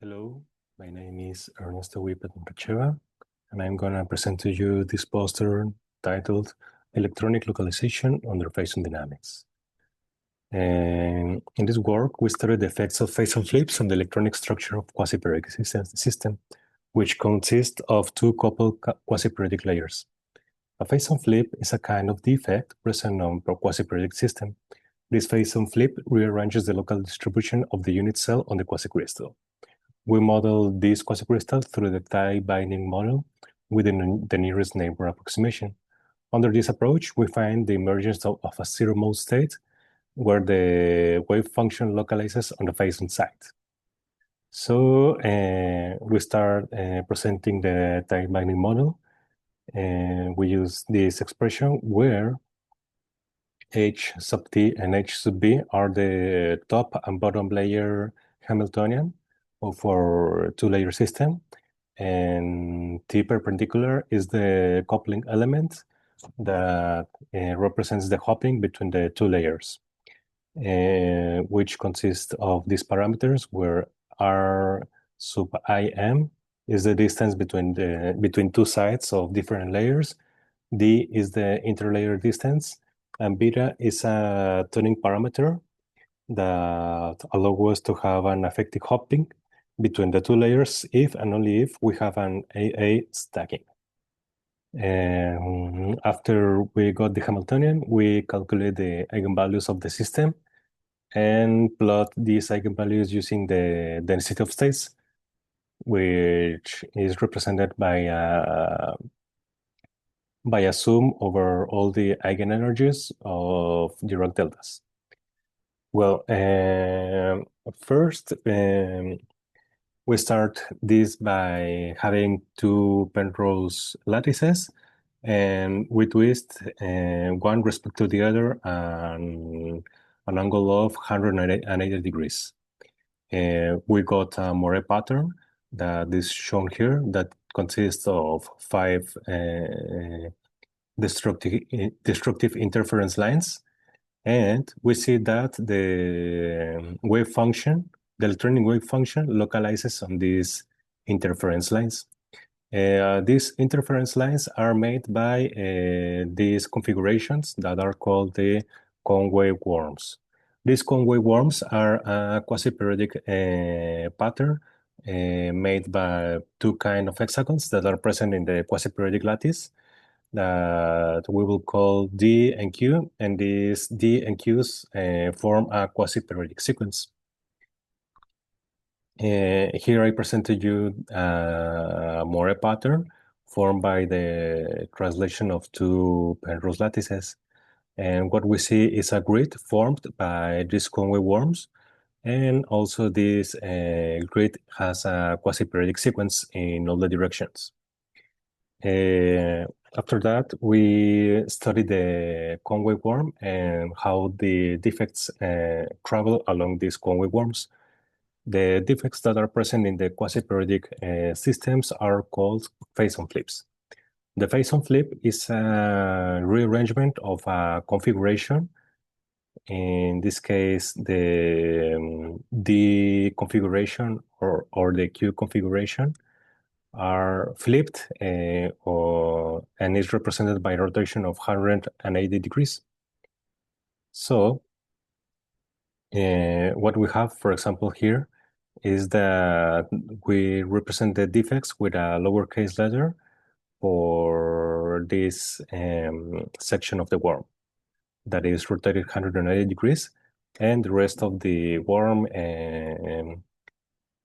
Hello, my name is Ernesto Imrc, and I'm going to present to you this poster titled Electronic Localization under Phason Dynamics. And in this work, we studied the effects of Phason flips on the electronic structure of quasiperiodic system, which consists of two coupled quasiperiodic layers. A Phason flip is a kind of defect present on a quasiperiodic system. This Phason flip rearranges the local distribution of the unit cell on the quasicrystal. We model this quasicrystal through the tie-binding model within the nearest neighbor approximation. Under this approach, we find the emergence of a zero-mode state where the wave function localizes on the Phason side. So we start presenting the tie-binding model. We use this expression where H sub t and H sub b are the top and bottom layer Hamiltonian of our two-layer system, and T perpendicular is the coupling element that represents the coupling between the two layers, which consists of these parameters where R sub im is the distance between two sides of different layers, D is the interlayer distance, and beta is a tuning parameter that allows us to have an effective hopping between the two layers if and only if we have an AA stacking. And after we got the Hamiltonian, we calculate the eigenvalues of the system and plot these eigenvalues using the density of states, which is represented by a sum over all the eigenenergies of Dirac deltas. Well, first, we start this by having two Penrose lattices, and we twist one respect to the other an angle of 180 degrees. We got a Moret pattern that is shown here that consists of 5 destructive interference lines. And we see that the wave function, the electronic wave function, localizes on these interference lines. These interference lines are made by these configurations that are called the cone wave worms. These cone wave worms are a quasiperiodic pattern made by two kinds of hexagons that are present in the quasiperiodic lattice that we will call D and Q, and these D and Qs form a quasiperiodic sequence. Here I presented you a Moret pattern formed by the translation of two Penrose lattices. And what we see is a grid formed by these cone wave worms. And also this grid has a quasiperiodic sequence in all the directions. After that, we studied the cone wave worm and how the defects travel along these cone wave worms. The defects that are present in the quasiperiodic systems are called Phason flips. The Phason flip is a rearrangement of a configuration. In this case, the D configuration or the Q configuration are flipped and is represented by a rotation of 180 degrees. So what we have, for example, here is that we represent the defects with a lowercase letter for this section of the worm that is rotated 180 degrees, and the rest of the worm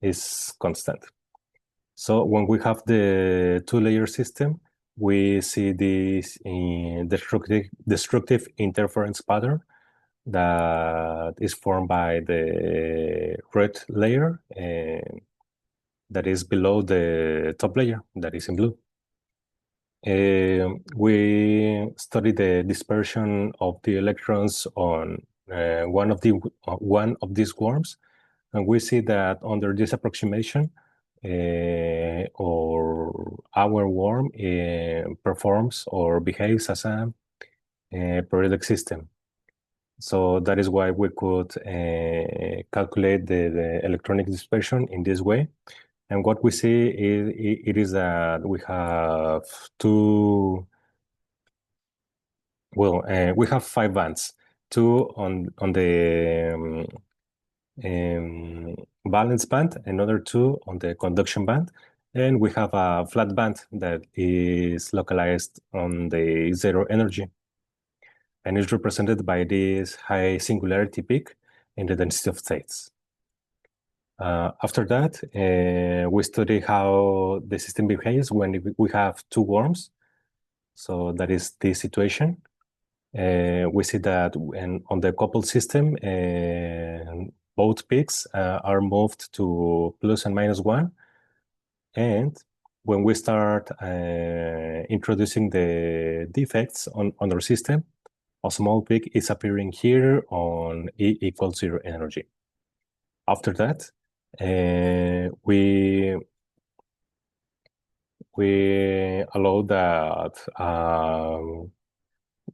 is constant. So when we have the two-layer system, we see this destructive interference pattern that is formed by the red layer that is below the top layer that is in blue. We study the dispersion of the electrons on one of these worms, and we see that under this approximation, or our worm performs or behaves as a periodic system. So that is why we could calculate the electronic dispersion in this way. And what we see is it is that we have we have 5 bands, 2 on the valence band, another 2 on the conduction band, and we have a flat band that is localized on the zero energy, and is represented by this high singularity peak in the density of states. After that, we study how the system behaves when we have 2 worms. So that is the situation. We see that on the coupled system, both peaks are moved to plus and minus 1. And when we start introducing the defects on our system, a small peak is appearing here on E equals 0 energy. After that, we allow that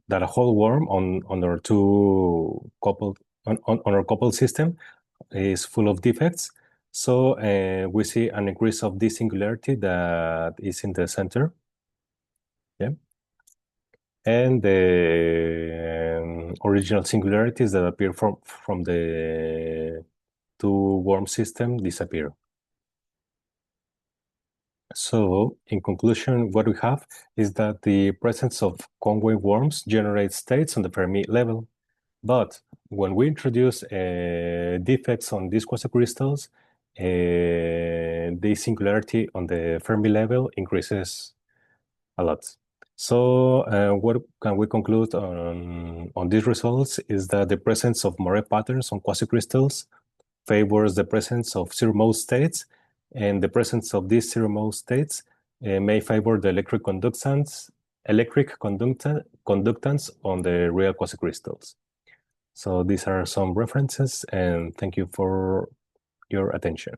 that a whole worm on our our coupled system is full of defects. So we see an increase of this singularity that is in the center. Yeah. And the original singularities that appear from the 2 worm system disappear. So, in conclusion, what we have is that the presence of cone-wave worms generates states on the Fermi level. But when we introduce defects on these quasicrystals, the singularity on the Fermi level increases a lot. So what can we conclude on these results is that the presence of Moire patterns on quasicrystals favors the presence of zero-mode states, and the presence of these zero-mode states may favor the electric conductance on the real quasicrystals. So these are some references, and thank you for your attention.